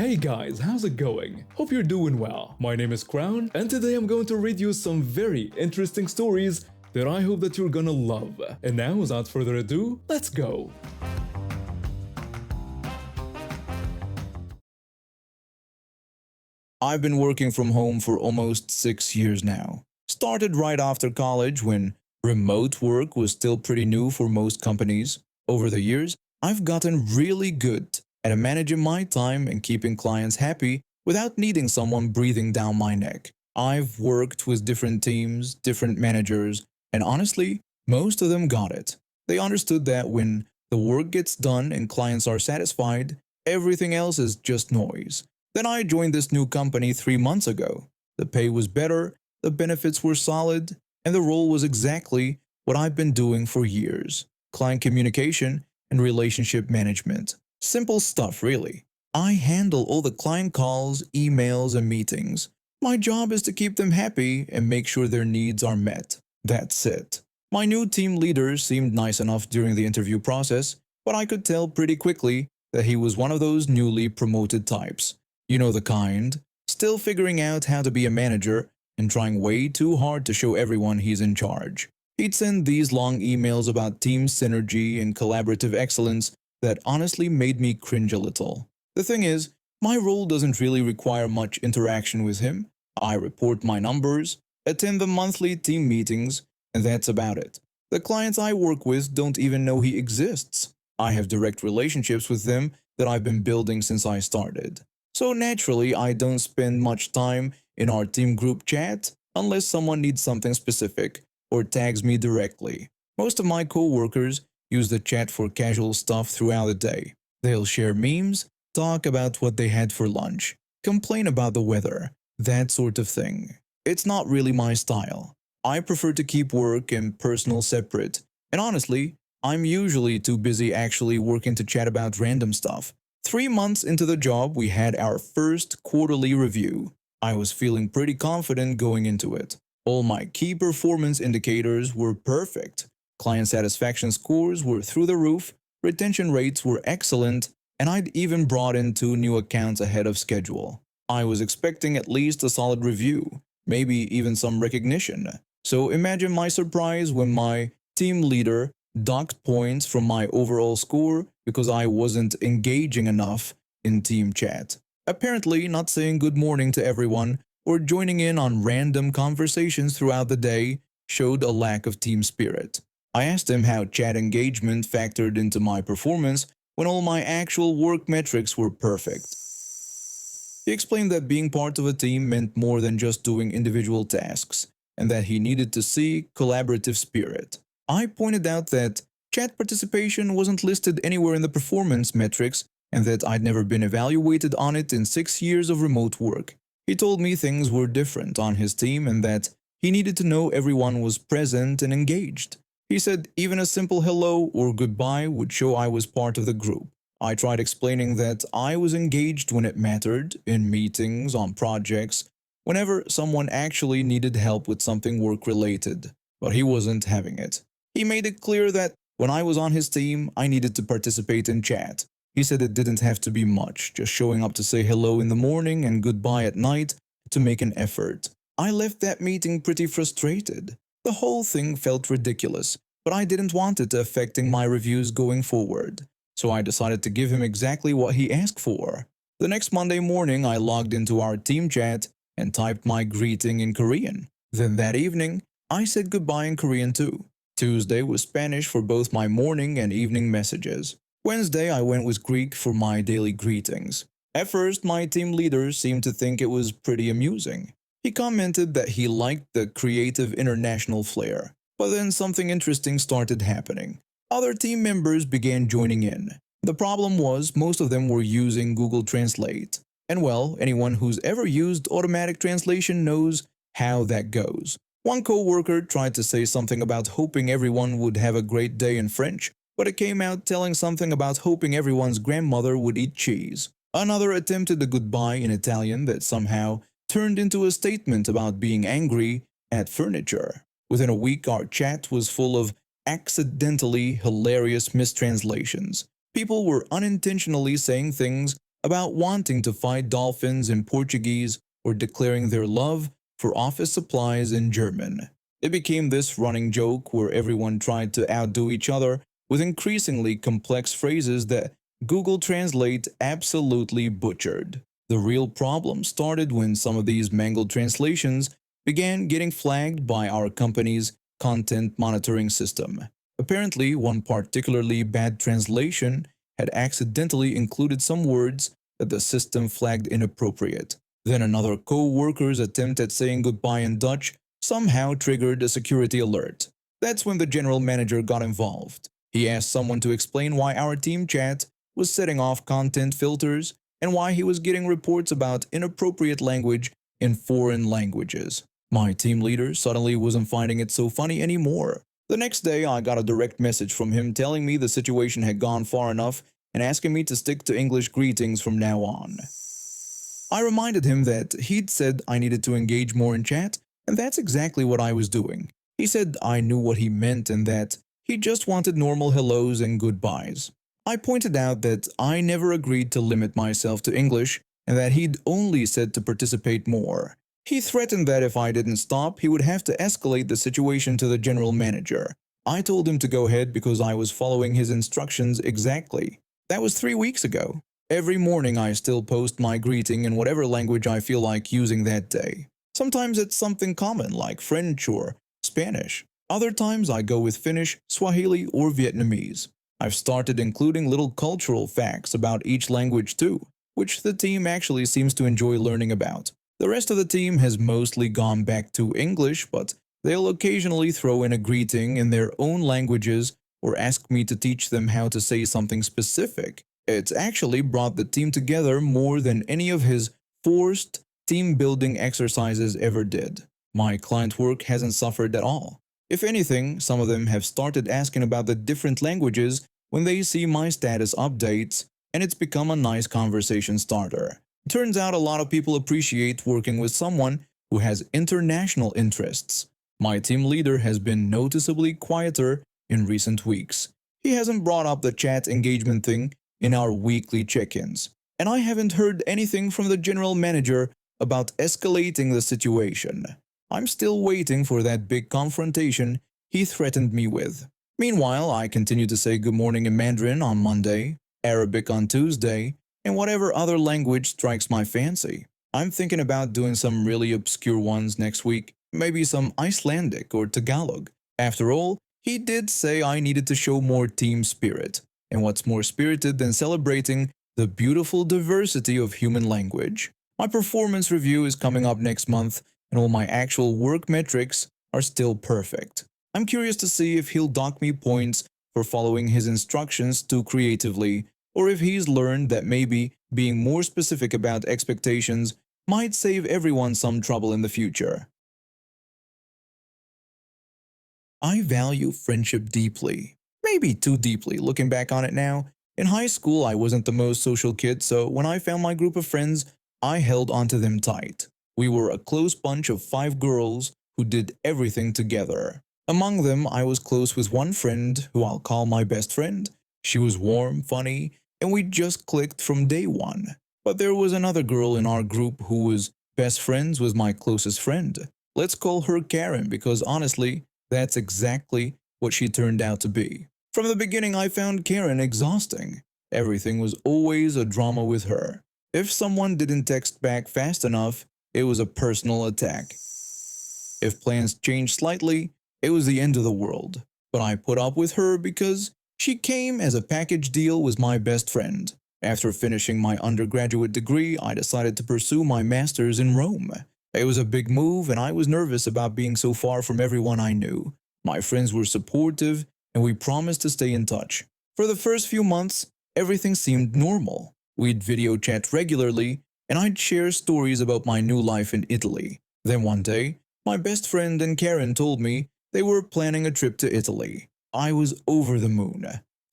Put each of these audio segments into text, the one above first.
Hey guys, how's it going? Hope you're doing well. My name is Crown, and today I'm going to read you some very interesting stories that I hope that you're gonna love. And now, without further ado, let's go! I've been working from home for almost 6 years now. Started right after college when remote work was still pretty new for most companies. Over the years, I've gotten really good at managing my time and keeping clients happy without needing someone breathing down my neck. I've worked with different teams, different managers, and honestly, most of them got it. They understood that when the work gets done and clients are satisfied, everything else is just noise. Then I joined this new company 3 months ago. The pay was better, the benefits were solid, and the role was exactly what I've been doing for years: client communication and relationship management. Simple stuff, really. I handle all the client calls, emails, and meetings. My job is to keep them happy and make sure their needs are met. That's it. My new team leader seemed nice enough during the interview process, but I could tell pretty quickly that he was one of those newly promoted types. You know the kind, still figuring out how to be a manager and trying way too hard to show everyone he's in charge. He'd send these long emails about team synergy and collaborative excellence that honestly made me cringe a little. The thing is, my role doesn't really require much interaction with him. I report my numbers, attend the monthly team meetings, and that's about it. The clients I work with don't even know he exists. I have direct relationships with them that I've been building since I started. So naturally, I don't spend much time in our team group chat unless someone needs something specific or tags me directly. Most of my co-workers use the chat for casual stuff throughout the day. They'll share memes, talk about what they had for lunch, complain about the weather, that sort of thing. It's not really my style. I prefer to keep work and personal separate, and honestly, I'm usually too busy actually working to chat about random stuff. 3 months into the job, we had our first quarterly review. I was feeling pretty confident going into it. All my key performance indicators were perfect. Client satisfaction scores were through the roof, retention rates were excellent, and I'd even brought in 2 new accounts ahead of schedule. I was expecting at least a solid review, maybe even some recognition. So imagine my surprise when my team leader docked points from my overall score because I wasn't engaging enough in team chat. Apparently, not saying good morning to everyone or joining in on random conversations throughout the day showed a lack of team spirit. I asked him how chat engagement factored into my performance when all my actual work metrics were perfect. He explained that being part of a team meant more than just doing individual tasks, and that he needed to see collaborative spirit. I pointed out that chat participation wasn't listed anywhere in the performance metrics and that I'd never been evaluated on it in 6 years of remote work. He told me things were different on his team and that he needed to know everyone was present and engaged. He said even a simple hello or goodbye would show I was part of the group. I tried explaining that I was engaged when it mattered, in meetings, on projects, whenever someone actually needed help with something work-related, but he wasn't having it. He made it clear that when I was on his team, I needed to participate in chat. He said it didn't have to be much, just showing up to say hello in the morning and goodbye at night to make an effort. I left that meeting pretty frustrated. The whole thing felt ridiculous, but I didn't want it affecting my reviews going forward. So I decided to give him exactly what he asked for. The next Monday morning, I logged into our team chat and typed my greeting in Korean. Then that evening, I said goodbye in Korean too. Tuesday was Spanish for both my morning and evening messages. Wednesday, I went with Greek for my daily greetings. At first, my team leader seemed to think it was pretty amusing. He commented that he liked the creative international flair. But then something interesting started happening. Other team members began joining in. The problem was most of them were using Google Translate. And well, anyone who's ever used automatic translation knows how that goes. One co-worker tried to say something about hoping everyone would have a great day in French, but it came out telling something about hoping everyone's grandmother would eat cheese. Another attempted a goodbye in Italian that somehow turned into a statement about being angry at furniture. Within a week, our chat was full of accidentally hilarious mistranslations. People were unintentionally saying things about wanting to fight dolphins in Portuguese or declaring their love for office supplies in German. It became this running joke where everyone tried to outdo each other with increasingly complex phrases that Google Translate absolutely butchered. The real problem started when some of these mangled translations began getting flagged by our company's content monitoring system. Apparently, one particularly bad translation had accidentally included some words that the system flagged inappropriate. Then another co-worker's attempt at saying goodbye in Dutch somehow triggered a security alert. That's when the general manager got involved. He asked someone to explain why our team chat was setting off content filters and why he was getting reports about inappropriate language in foreign languages. My team leader suddenly wasn't finding it so funny anymore. The next day, I got a direct message from him telling me the situation had gone far enough and asking me to stick to English greetings from now on. I reminded him that he'd said I needed to engage more in chat, and that's exactly what I was doing. He said I knew what he meant and that he just wanted normal hellos and goodbyes. I pointed out that I never agreed to limit myself to English and that he'd only said to participate more. He threatened that if I didn't stop, he would have to escalate the situation to the general manager. I told him to go ahead because I was following his instructions exactly. That was 3 weeks ago. Every morning I still post my greeting in whatever language I feel like using that day. Sometimes it's something common like French or Spanish. Other times I go with Finnish, Swahili, or Vietnamese. I've started including little cultural facts about each language too, which the team actually seems to enjoy learning about. The rest of the team has mostly gone back to English, but they'll occasionally throw in a greeting in their own languages or ask me to teach them how to say something specific. It's actually brought the team together more than any of his forced team-building exercises ever did. My client work hasn't suffered at all. If anything, some of them have started asking about the different languages when they see my status updates, and it's become a nice conversation starter. It turns out a lot of people appreciate working with someone who has international interests. My team leader has been noticeably quieter in recent weeks. He hasn't brought up the chat engagement thing in our weekly check-ins, and I haven't heard anything from the general manager about escalating the situation. I'm still waiting for that big confrontation he threatened me with. Meanwhile, I continue to say good morning in Mandarin on Monday, Arabic on Tuesday, and whatever other language strikes my fancy. I'm thinking about doing some really obscure ones next week, maybe some Icelandic or Tagalog. After all, he did say I needed to show more team spirit. And what's more spirited than celebrating the beautiful diversity of human language? My performance review is coming up next month, and all my actual work metrics are still perfect. I'm curious to see if he'll dock me points for following his instructions too creatively, or if he's learned that maybe being more specific about expectations might save everyone some trouble in the future. I value friendship deeply. Maybe too deeply, looking back on it now. In high school, I wasn't the most social kid, so when I found my group of friends, I held onto them tight. We were a close bunch of 5 girls who did everything together. Among them, I was close with one friend, who I'll call my best friend. She was warm, funny, and we just clicked from day one. But there was another girl in our group who was best friends with my closest friend. Let's call her Karen because honestly, that's exactly what she turned out to be. From the beginning, I found Karen exhausting. Everything was always a drama with her. If someone didn't text back fast enough, it was a personal attack. If plans changed slightly, it was the end of the world. But I put up with her because she came as a package deal with my best friend. After finishing my undergraduate degree, I decided to pursue my master's in Rome. It was a big move and I was nervous about being so far from everyone I knew. My friends were supportive and we promised to stay in touch. For the first few months, everything seemed normal. We'd video chat regularly and I'd share stories about my new life in Italy. Then one day, my best friend and Karen told me they were planning a trip to Italy. I was over the moon.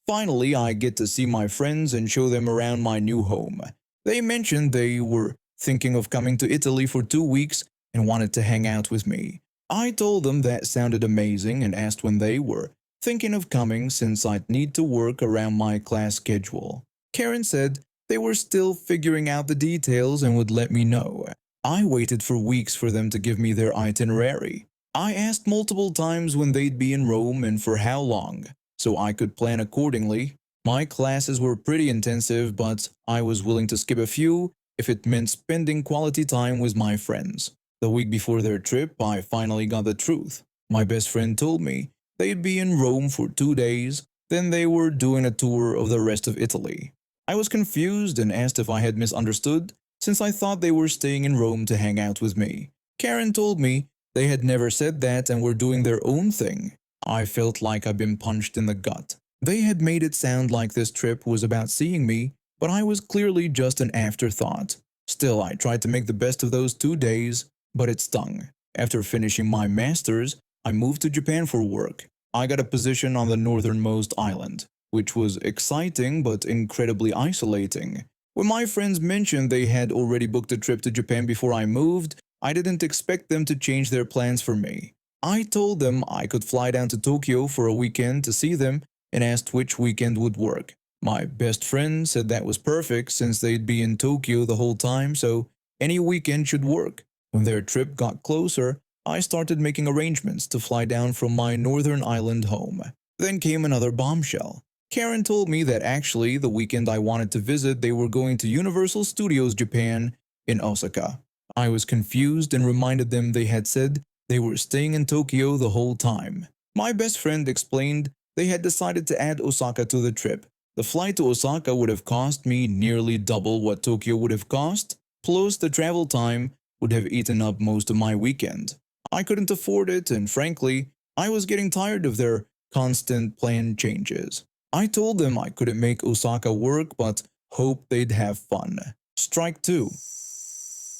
Finally, I get to see my friends and show them around my new home. They mentioned they were thinking of coming to Italy for 2 weeks and wanted to hang out with me. I told them that sounded amazing and asked when they were thinking of coming since I'd need to work around my class schedule. Karen said They were still figuring out the details and would let me know. I waited for weeks for them to give me their itinerary. I asked multiple times when they'd be in Rome and for how long, so I could plan accordingly. My classes were pretty intensive, but I was willing to skip a few if it meant spending quality time with my friends. The week before their trip, I finally got the truth. My best friend told me they'd be in Rome for 2 days, then they were doing a tour of the rest of Italy. I was confused and asked if I had misunderstood, since I thought they were staying in Rome to hang out with me. Karen told me they had never said that and were doing their own thing. I felt like I'd been punched in the gut. They had made it sound like this trip was about seeing me, but I was clearly just an afterthought. Still, I tried to make the best of those 2 days, but it stung. After finishing my master's, I moved to Japan for work. I got a position on the northernmost island, which was exciting but incredibly isolating. When my friends mentioned they had already booked a trip to Japan before I moved, I didn't expect them to change their plans for me. I told them I could fly down to Tokyo for a weekend to see them and asked which weekend would work. My best friend said that was perfect since they'd be in Tokyo the whole time, so any weekend should work. When their trip got closer, I started making arrangements to fly down from my northern island home. Then came another bombshell. Karen told me that actually the weekend I wanted to visit they were going to Universal Studios Japan in Osaka. I was confused and reminded them they had said they were staying in Tokyo the whole time. My best friend explained they had decided to add Osaka to the trip. The flight to Osaka would have cost me nearly double what Tokyo would have cost, plus the travel time would have eaten up most of my weekend. I couldn't afford it, and frankly, I was getting tired of their constant plan changes. I told them I couldn't make Osaka work, but hoped they'd have fun. Strike two.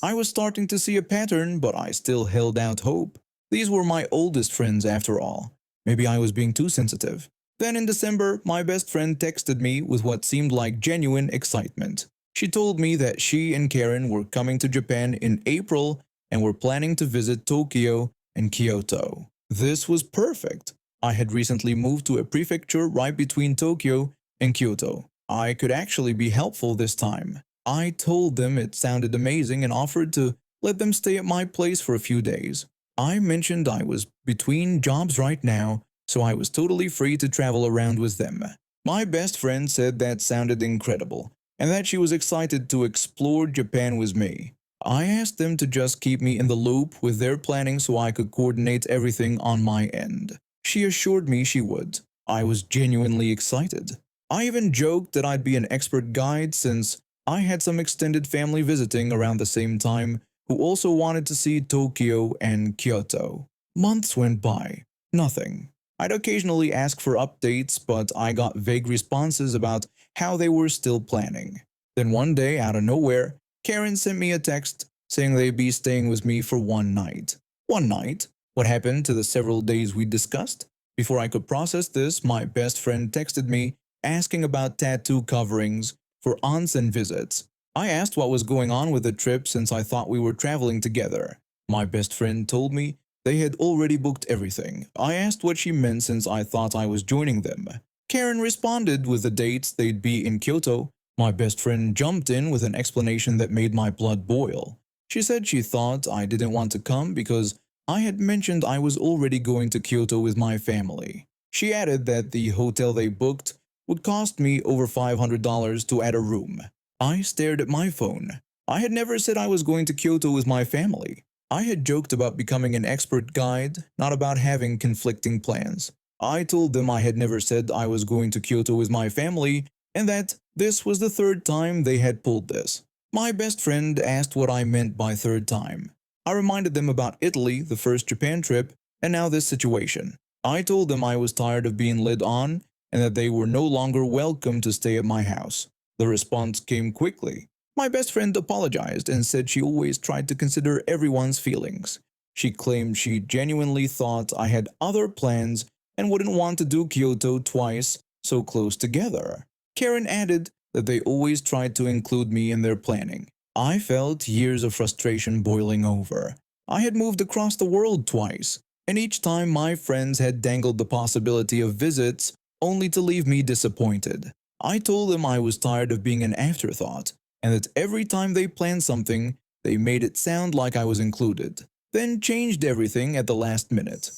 I was starting to see a pattern, but I still held out hope. These were my oldest friends after all. Maybe I was being too sensitive. Then in December, my best friend texted me with what seemed like genuine excitement. She told me that she and Karen were coming to Japan in April and were planning to visit Tokyo and Kyoto. This was perfect. I had recently moved to a prefecture right between Tokyo and Kyoto. I could actually be helpful this time. I told them it sounded amazing and offered to let them stay at my place for a few days. I mentioned I was between jobs right now, so I was totally free to travel around with them. My best friend said that sounded incredible, and that she was excited to explore Japan with me. I asked them to just keep me in the loop with their planning so I could coordinate everything on my end. She assured me she would. I was genuinely excited. I even joked that I'd be an expert guide since I had some extended family visiting around the same time who also wanted to see Tokyo and Kyoto. Months went by. Nothing. I'd occasionally ask for updates, but I got vague responses about how they were still planning. Then one day, out of nowhere, Karen sent me a text saying they'd be staying with me for one night. One night? What happened to the several days we discussed? Before I could process this, my best friend texted me asking about tattoo coverings for onsen visits. I asked what was going on with the trip since I thought we were traveling together. My best friend told me they had already booked everything. I asked what she meant since I thought I was joining them. Karen responded with the dates they'd be in Kyoto. My best friend jumped in with an explanation that made my blood boil. She said she thought I didn't want to come because I had mentioned I was already going to Kyoto with my family. She added that the hotel they booked would cost me over $500 to add a room. I stared at my phone. I had never said I was going to Kyoto with my family. I had joked about becoming an expert guide, not about having conflicting plans. I told them I had never said I was going to Kyoto with my family and that this was the third time they had pulled this. My best friend asked what I meant by third time. I reminded them about Italy, the first Japan trip, and now this situation. I told them I was tired of being led on and that they were no longer welcome to stay at my house. The response came quickly. My best friend apologized and said she always tried to consider everyone's feelings. She claimed she genuinely thought I had other plans and wouldn't want to do Kyoto twice so close together. Karen added that they always tried to include me in their planning. I felt years of frustration boiling over. I had moved across the world twice, and each time my friends had dangled the possibility of visits only to leave me disappointed. I told them I was tired of being an afterthought, and that every time they planned something, they made it sound like I was included, then changed everything at the last minute.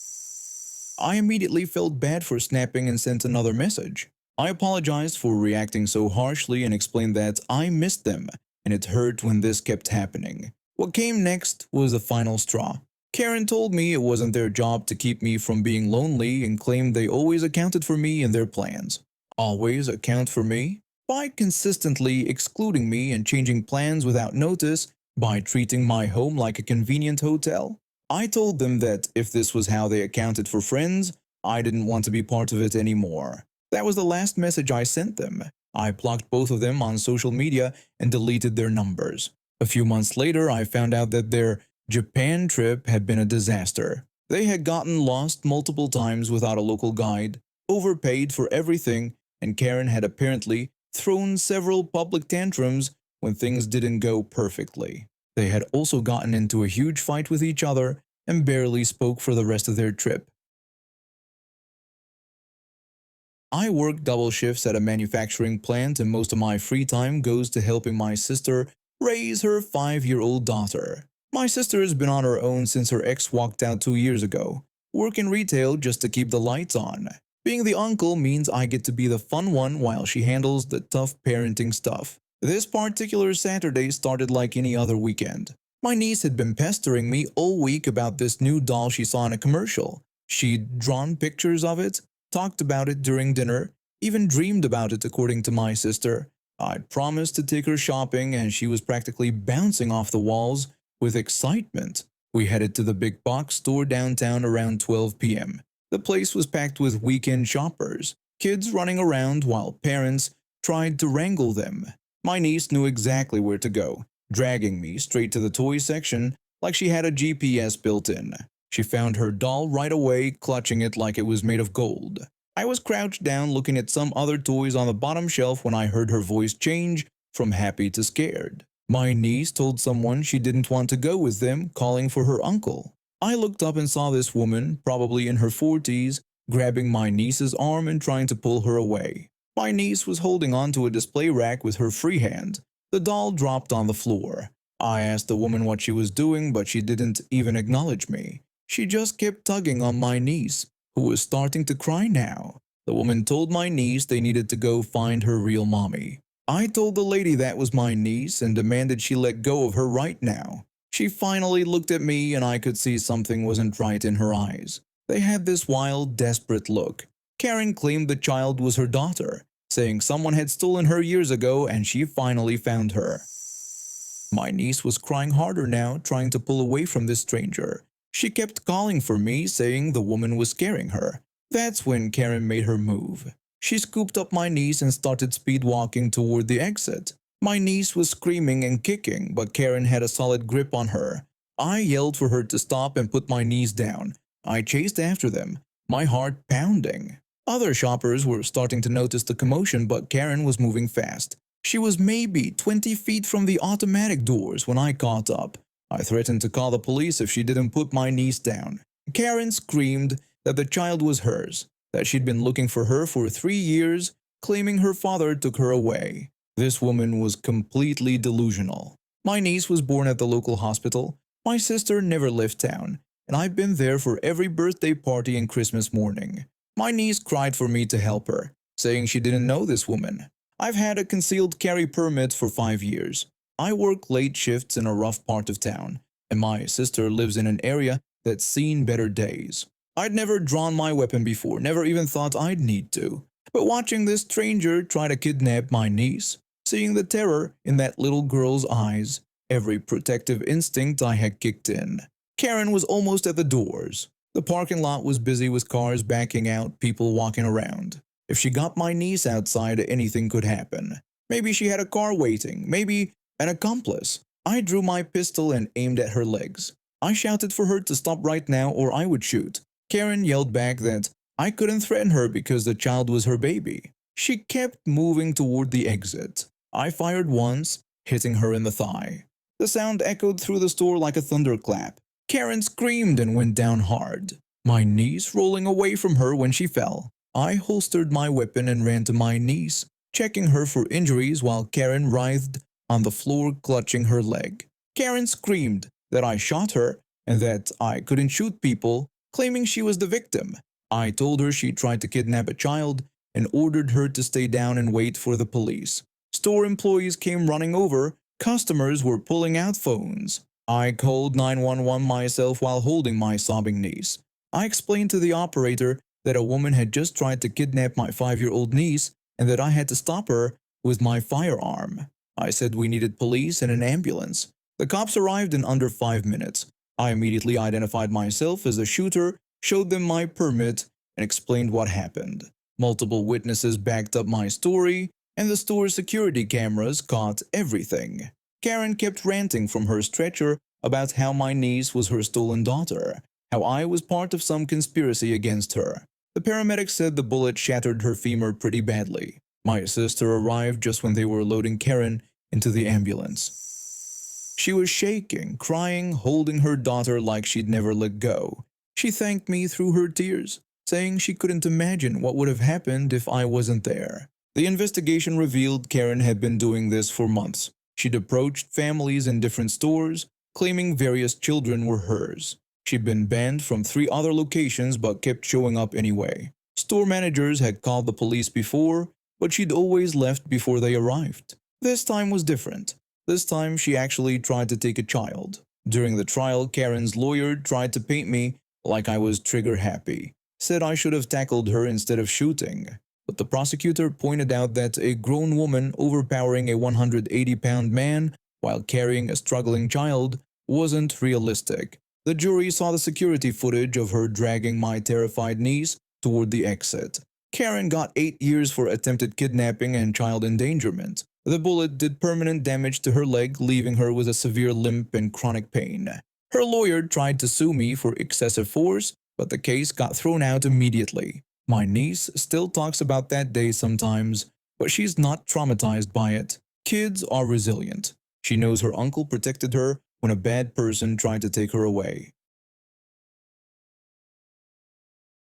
I immediately felt bad for snapping and sent another message. I apologized for reacting so harshly and explained that I missed them and it hurt when this kept happening. What came next was the final straw. Karen told me it wasn't their job to keep me from being lonely and claimed they always accounted for me in their plans. Always account for me? By consistently excluding me and changing plans without notice, by treating my home like a convenient hotel? I told them that if this was how they accounted for friends, I didn't want to be part of it anymore. That was the last message I sent them. I blocked both of them on social media and deleted their numbers. A few months later, I found out that their Japan trip had been a disaster. They had gotten lost multiple times without a local guide, overpaid for everything, and Karen had apparently thrown several public tantrums when things didn't go perfectly. They had also gotten into a huge fight with each other and barely spoke for the rest of their trip. I work double shifts at a manufacturing plant, and most of my free time goes to helping my sister raise her 5-year-old daughter. My sister has been on her own since her ex walked out 2 years ago. Work in retail just to keep the lights on. Being the uncle means I get to be the fun one while she handles the tough parenting stuff. This particular Saturday started like any other weekend. My niece had been pestering me all week about this new doll she saw in a commercial. She'd drawn pictures of it, talked about it during dinner, even dreamed about it according to my sister. I'd promised to take her shopping and she was practically bouncing off the walls with excitement. We headed to the big box store downtown around 12 p.m. The place was packed with weekend shoppers, kids running around while parents tried to wrangle them. My niece knew exactly where to go, dragging me straight to the toy section like she had a GPS built in. She found her doll right away, clutching it like it was made of gold. I was crouched down looking at some other toys on the bottom shelf when I heard her voice change from happy to scared. My niece told someone she didn't want to go with them, calling for her uncle. I looked up and saw this woman, probably in her 40s, grabbing my niece's arm and trying to pull her away. My niece was holding onto a display rack with her free hand. The doll dropped on the floor. I asked the woman what she was doing, but she didn't even acknowledge me. She just kept tugging on my niece, who was starting to cry now. The woman told my niece they needed to go find her real mommy. I told the lady that was my niece and demanded she let go of her right now. She finally looked at me and I could see something wasn't right in her eyes. They had this wild, desperate look. Karen claimed the child was her daughter, saying someone had stolen her years ago and she finally found her. My niece was crying harder now, trying to pull away from this stranger. She kept calling for me, saying the woman was scaring her. That's when Karen made her move. She scooped up my niece and started speed walking toward the exit. My niece was screaming and kicking, but Karen had a solid grip on her. I yelled for her to stop and put my niece down. I chased after them, my heart pounding. Other shoppers were starting to notice the commotion, but Karen was moving fast. She was maybe 20 feet from the automatic doors when I caught up. I threatened to call the police if she didn't put my niece down. Karen screamed that the child was hers, that she'd been looking for her for 3 years, claiming her father took her away. This woman was completely delusional. My niece was born at the local hospital. My sister never left town, and I've been there for every birthday party and Christmas morning. My niece cried for me to help her, saying she didn't know this woman. I've had a concealed carry permit for 5 years. I work late shifts in a rough part of town, and my sister lives in an area that's seen better days. I'd never drawn my weapon before, never even thought I'd need to. But watching this stranger try to kidnap my niece, seeing the terror in that little girl's eyes, every protective instinct I had kicked in. Karen was almost at the doors. The parking lot was busy with cars backing out, people walking around. If she got my niece outside, anything could happen. Maybe she had a car waiting, maybe an accomplice. I drew my pistol and aimed at her legs. I shouted for her to stop right now or I would shoot. Karen yelled back that I couldn't threaten her because the child was her baby. She kept moving toward the exit. I fired once, hitting her in the thigh. The sound echoed through the store like a thunderclap. Karen screamed and went down hard, my niece rolling away from her when she fell. I holstered my weapon and ran to my niece, checking her for injuries while Karen writhed on the floor clutching her leg. Karen screamed that I shot her and that I couldn't shoot people, claiming she was the victim. I told her she tried to kidnap a child and ordered her to stay down and wait for the police. Store employees came running over, customers were pulling out phones. I called 911 myself while holding my sobbing niece. I explained to the operator that a woman had just tried to kidnap my 5-year-old niece and that I had to stop her with my firearm. I said we needed police and an ambulance. The cops arrived in under 5 minutes. I immediately identified myself as the shooter, showed them my permit, and explained what happened. Multiple witnesses backed up my story, and the store's security cameras caught everything. Karen kept ranting from her stretcher about how my niece was her stolen daughter, how I was part of some conspiracy against her. The paramedics said the bullet shattered her femur pretty badly. My sister arrived just when they were loading Karen into the ambulance. She was shaking, crying, holding her daughter like she'd never let go. She thanked me through her tears, saying she couldn't imagine what would have happened if I wasn't there. The investigation revealed Karen had been doing this for months. She'd approached families in different stores, claiming various children were hers. She'd been banned from 3 other locations but kept showing up anyway. Store managers had called the police before, but she'd always left before they arrived. This time was different. This time she actually tried to take a child. During the trial, Karen's lawyer tried to paint me like I was trigger happy, said I should have tackled her instead of shooting. But the prosecutor pointed out that a grown woman overpowering a 180-pound man while carrying a struggling child wasn't realistic. The jury saw the security footage of her dragging my terrified niece toward the exit. Karen got 8 years for attempted kidnapping and child endangerment. The bullet did permanent damage to her leg, leaving her with a severe limp and chronic pain. Her lawyer tried to sue me for excessive force, but the case got thrown out immediately. My niece still talks about that day sometimes, but she's not traumatized by it. Kids are resilient. She knows her uncle protected her when a bad person tried to take her away.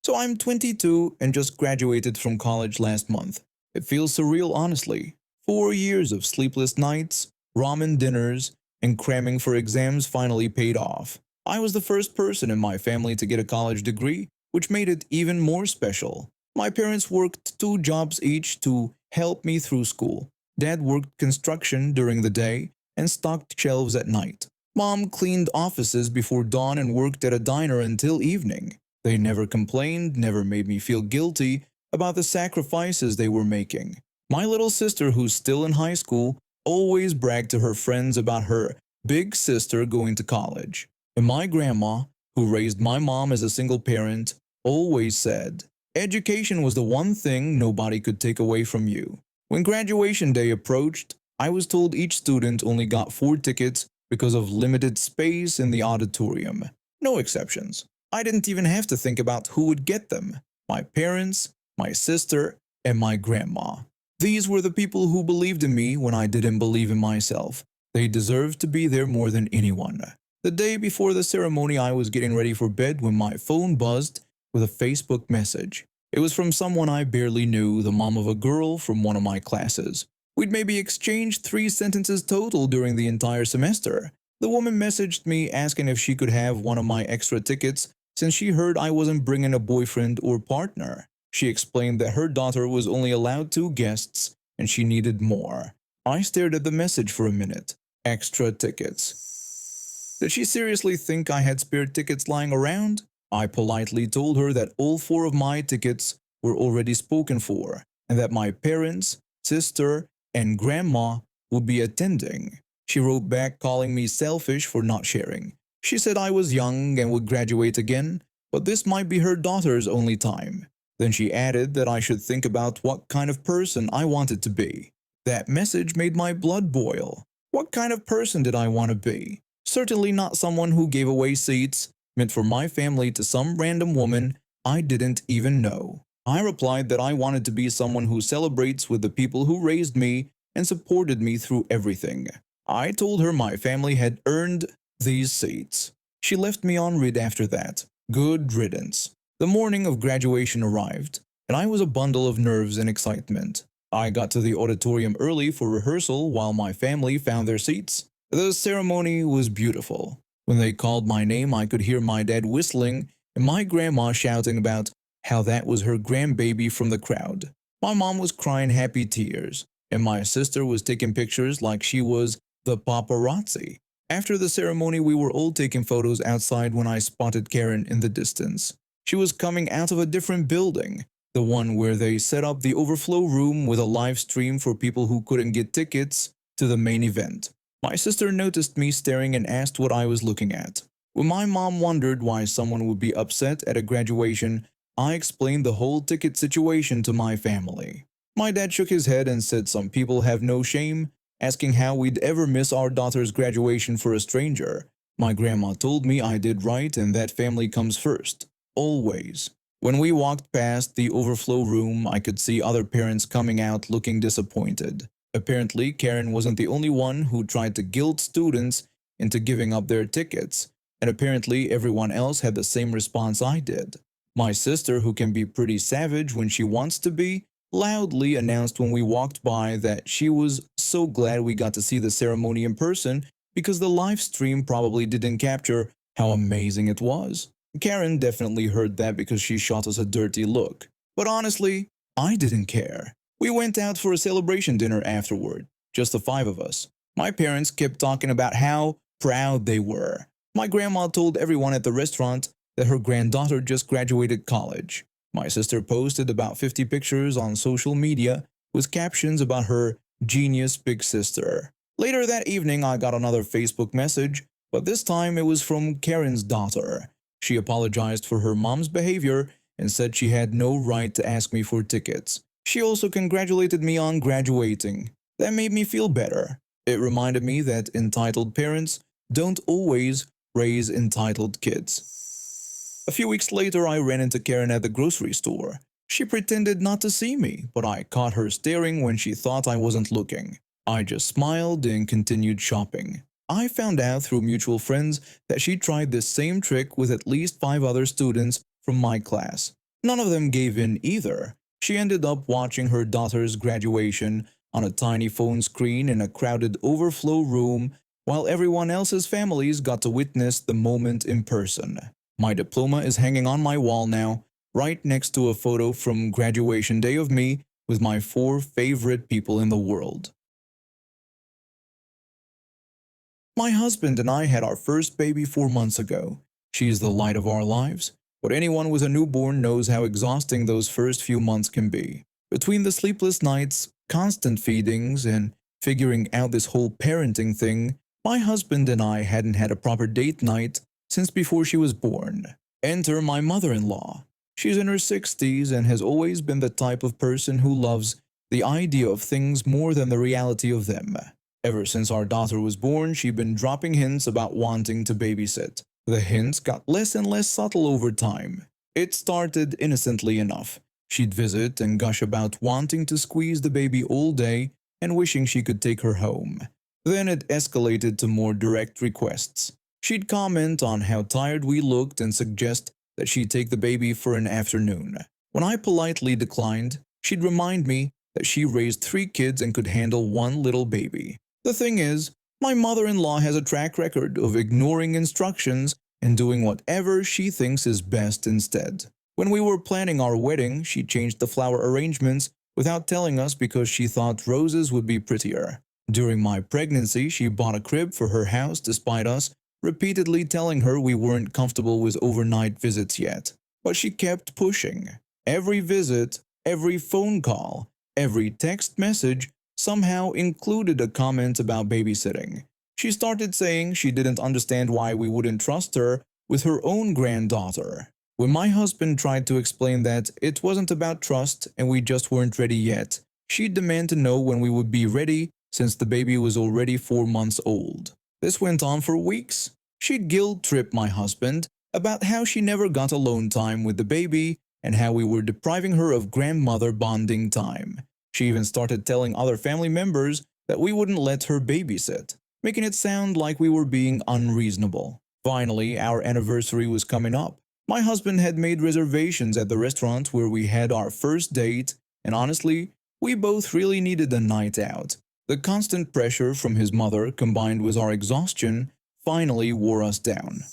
So I'm 22 and just graduated from college last month. It feels surreal, honestly. 4 years of sleepless nights, ramen dinners, and cramming for exams finally paid off. I was the first person in my family to get a college degree, which made it even more special. My parents worked 2 jobs each to help me through school. Dad worked construction during the day and stocked shelves at night. Mom cleaned offices before dawn and worked at a diner until evening. They never complained, never made me feel guilty about the sacrifices they were making. My little sister, who's still in high school, always bragged to her friends about her big sister going to college. And my grandma, who raised my mom as a single parent, always said, education was the one thing nobody could take away from you. When graduation day approached, I was told each student only got 4 tickets because of limited space in the auditorium. No exceptions. I didn't even have to think about who would get them. My parents, my sister, and my grandma. These were the people who believed in me when I didn't believe in myself. They deserved to be there more than anyone. The day before the ceremony, I was getting ready for bed when my phone buzzed with a Facebook message. It was from someone I barely knew, the mom of a girl from one of my classes. We'd maybe exchanged 3 sentences total during the entire semester. The woman messaged me asking if she could have one of my extra tickets since she heard I wasn't bringing a boyfriend or partner. She explained that her daughter was only allowed 2 guests and she needed more. I stared at the message for a minute. Extra tickets. Did she seriously think I had spare tickets lying around? I politely told her that all 4 of my tickets were already spoken for and that my parents, sister, and grandma would be attending. She wrote back calling me selfish for not sharing. She said I was young and would graduate again, but this might be her daughter's only time. Then she added that I should think about what kind of person I wanted to be. That message made my blood boil. What kind of person did I want to be? Certainly not someone who gave away seats meant for my family to some random woman I didn't even know. I replied that I wanted to be someone who celebrates with the people who raised me and supported me through everything. I told her my family had earned these seats. She left me on read after that. Good riddance. The morning of graduation arrived, and I was a bundle of nerves and excitement. I got to the auditorium early for rehearsal while my family found their seats. The ceremony was beautiful. When they called my name, I could hear my dad whistling and my grandma shouting about how that was her grandbaby from the crowd. My mom was crying happy tears, and my sister was taking pictures like she was the paparazzi. After the ceremony, we were all taking photos outside when I spotted Karen in the distance. She was coming out of a different building, the one where they set up the overflow room with a live stream for people who couldn't get tickets to the main event. My sister noticed me staring and asked what I was looking at. When my mom wondered why someone would be upset at a graduation, I explained the whole ticket situation to my family. My dad shook his head and said some people have no shame, asking how we'd ever miss our daughter's graduation for a stranger. My grandma told me I did right and that family comes first, always. When we walked past the overflow room, I could see other parents coming out looking disappointed. Apparently, Karen wasn't the only one who tried to guilt students into giving up their tickets, and apparently everyone else had the same response I did. My sister, who can be pretty savage when she wants to be, loudly announced when we walked by that she was so glad we got to see the ceremony in person because the live stream probably didn't capture how amazing it was. Karen definitely heard that because she shot us a dirty look. But honestly, I didn't care. We went out for a celebration dinner afterward, just the five of us. My parents kept talking about how proud they were. My grandma told everyone at the restaurant that her granddaughter just graduated college. My sister posted about 50 pictures on social media with captions about her genius big sister. Later that evening, I got another Facebook message, but this time it was from Karen's daughter. She apologized for her mom's behavior and said she had no right to ask me for tickets. She also congratulated me on graduating. That made me feel better. It reminded me that entitled parents don't always raise entitled kids. A few weeks later, I ran into Karen at the grocery store. She pretended not to see me, but I caught her staring when she thought I wasn't looking. I just smiled and continued shopping. I found out through mutual friends that she tried this same trick with at least 5 other students from my class. None of them gave in either. She ended up watching her daughter's graduation on a tiny phone screen in a crowded overflow room while everyone else's families got to witness the moment in person. My diploma is hanging on my wall now, right next to a photo from graduation day of me with my 4 favorite people in the world. My husband and I had our first baby 4 months ago. She is the light of our lives, but anyone with a newborn knows how exhausting those first few months can be. Between the sleepless nights, constant feedings, and figuring out this whole parenting thing, my husband and I hadn't had a proper date night since before she was born. Enter my mother-in-law. She's in her 60s and has always been the type of person who loves the idea of things more than the reality of them. Ever since our daughter was born, she'd been dropping hints about wanting to babysit. The hints got less and less subtle over time. It started innocently enough. She'd visit and gush about wanting to squeeze the baby all day and wishing she could take her home. Then it escalated to more direct requests. She'd comment on how tired we looked and suggest that she take the baby for an afternoon. When I politely declined, she'd remind me that she raised 3 kids and could handle 1 little baby. The thing is, my mother-in-law has a track record of ignoring instructions and doing whatever she thinks is best instead. When we were planning our wedding, she changed the flower arrangements without telling us because she thought roses would be prettier. During my pregnancy, she bought a crib for her house despite us repeatedly telling her we weren't comfortable with overnight visits yet. But she kept pushing. Every visit, every phone call, every text message somehow included a comment about babysitting. She started saying she didn't understand why we wouldn't trust her with her own granddaughter. When my husband tried to explain that it wasn't about trust and we just weren't ready yet, she'd demand to know when we would be ready since the baby was already 4 months old. This went on for weeks. She'd guilt-trip my husband about how she never got alone time with the baby and how we were depriving her of grandmother bonding time. She even started telling other family members that we wouldn't let her babysit, making it sound like we were being unreasonable. Finally, our anniversary was coming up. My husband had made reservations at the restaurant where we had our first date, and honestly, We both really needed a night out. The constant pressure from his mother combined with our exhaustion finally wore us down.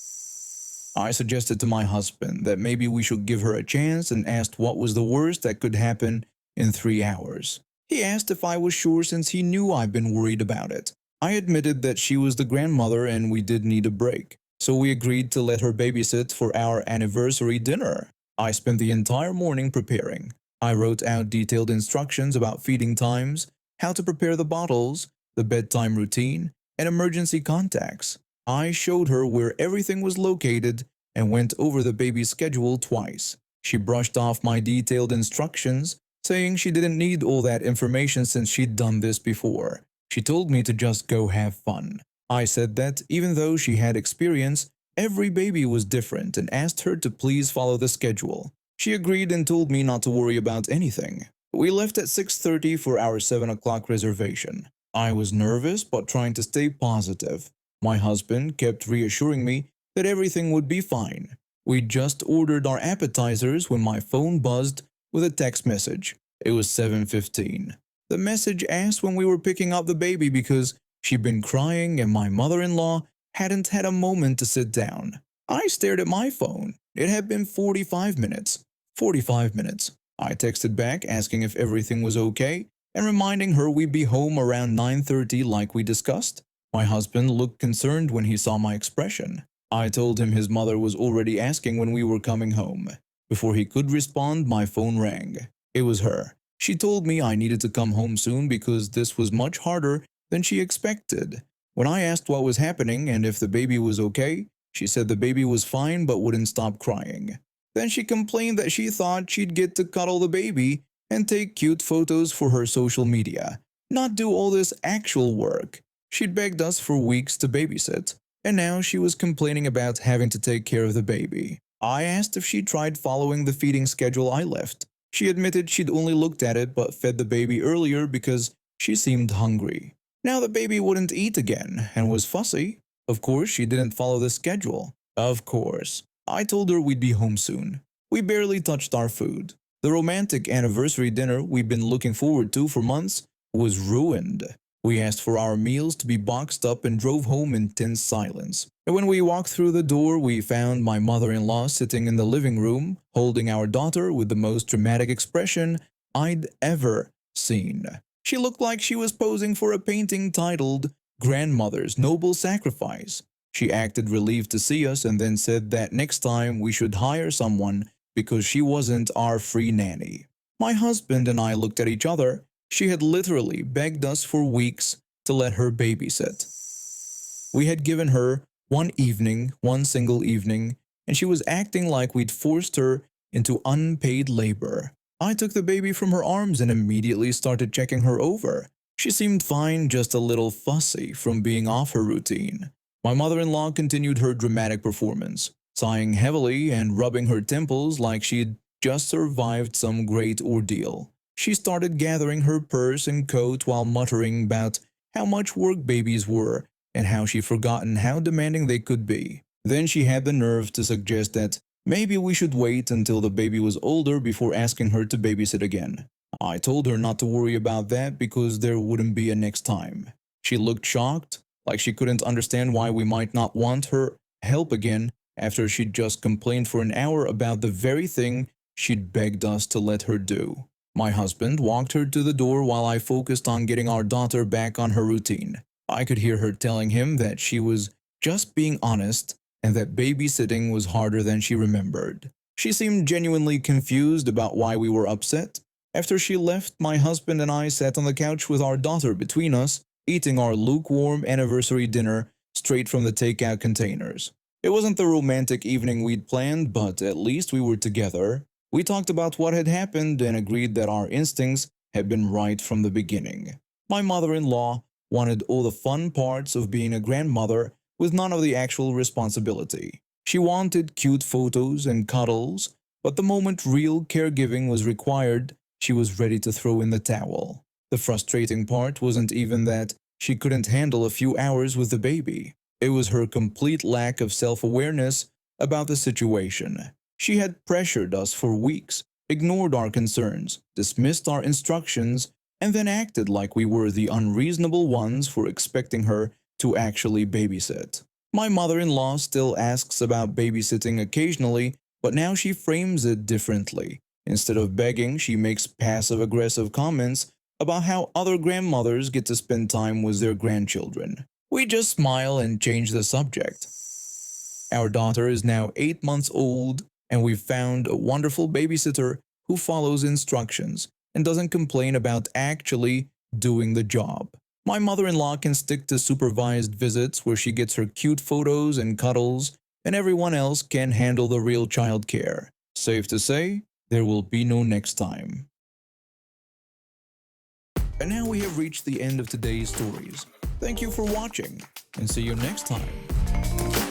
I suggested to my husband that maybe we should give her a chance and asked what was the worst that could happen in 3 hours. He asked if I was sure since he knew I'd been worried about it. I admitted that she was the grandmother and we did need a break, so we agreed to let her babysit for our anniversary dinner. I spent the entire morning preparing. I wrote out detailed instructions about feeding times, how to prepare the bottles, the bedtime routine, and emergency contacts. I showed her where everything was located and went over the baby's schedule twice. She brushed off my detailed instructions, saying she didn't need all that information since she'd done this before. She told me to just go have fun. I said that even though she had experience, every baby was different and asked her to please follow the schedule. She agreed and told me not to worry about anything. We left at 6:30 for our 7 o'clock reservation. I was nervous but trying to stay positive. My husband kept reassuring me that everything would be fine. We just ordered our appetizers when my phone buzzed with a text message. It was 7:15. The message asked when we were picking up the baby because she'd been crying and my mother-in-law hadn't had a moment to sit down. I stared at my phone. It had been 45 minutes. 45 minutes. I texted back asking if everything was okay and reminding her we'd be home around 9:30 like we discussed. My husband looked concerned when he saw my expression. I told him his mother was already asking when we were coming home. Before he could respond, my phone rang. It was her. She told me I needed to come home soon because this was much harder than she expected. When I asked what was happening and if the baby was okay, she said the baby was fine but wouldn't stop crying. Then she complained that she thought she'd get to cuddle the baby and take cute photos for her social media, not do all this actual work. She'd begged us for weeks to babysit, and now she was complaining about having to take care of the baby. I asked if she tried following the feeding schedule I left. She admitted she'd only looked at it but fed the baby earlier because she seemed hungry. Now the baby wouldn't eat again and was fussy. Of course, she didn't follow the schedule. Of course. I told her we'd be home soon. We barely touched our food. The romantic anniversary dinner we'd been looking forward to for months was ruined. We asked for our meals to be boxed up and drove home in tense silence. And when we walked through the door, we found my mother-in-law sitting in the living room, holding our daughter with the most dramatic expression I'd ever seen. She looked like she was posing for a painting titled Grandmother's Noble Sacrifice. She acted relieved to see us and then said that next time we should hire someone because she wasn't our free nanny. My husband and I looked at each other. She had literally begged us for weeks to let her babysit. We had given her one single evening, and she was acting like we'd forced her into unpaid labor. I took the baby from her arms and immediately started checking her over. She seemed fine, just a little fussy from being off her routine. My mother-in-law continued her dramatic performance, sighing heavily and rubbing her temples like she'd just survived some great ordeal. She started gathering her purse and coat while muttering about how much work babies were and how she'd forgotten how demanding they could be. Then she had the nerve to suggest that maybe we should wait until the baby was older before asking her to babysit again. I told her not to worry about that because there wouldn't be a next time. She looked shocked, like she couldn't understand why we might not want her help again after she'd just complained for an hour about the very thing she'd begged us to let her do. My husband walked her to the door while I focused on getting our daughter back on her routine. I could hear her telling him that she was just being honest and that babysitting was harder than she remembered. She seemed genuinely confused about why we were upset. After she left, my husband and I sat on the couch with our daughter between us, eating our lukewarm anniversary dinner straight from the takeout containers. It wasn't the romantic evening we'd planned, but at least we were together. We talked about what had happened and agreed that our instincts had been right from the beginning. My mother-in-law wanted all the fun parts of being a grandmother with none of the actual responsibility. She wanted cute photos and cuddles, but the moment real caregiving was required, she was ready to throw in the towel. The frustrating part wasn't even that she couldn't handle a few hours with the baby. It was her complete lack of self-awareness about the situation. She had pressured us for weeks ignored our concerns, dismissed our instructions, and then acted like we were the unreasonable ones for expecting her to actually babysit. My mother-in-law still asks about babysitting occasionally, but now she frames it differently. Instead of begging, she makes passive-aggressive comments about how other grandmothers get to spend time with their grandchildren. We just smile and change the subject. Our daughter is now 8 months old, and we've found a wonderful babysitter who follows instructions and doesn't complain about actually doing the job. My mother-in-law can stick to supervised visits where she gets her cute photos and cuddles, and everyone else can handle the real childcare. Safe to say, there will be no next time. And now we have reached the end of today's stories. Thank you for watching, and see you next time.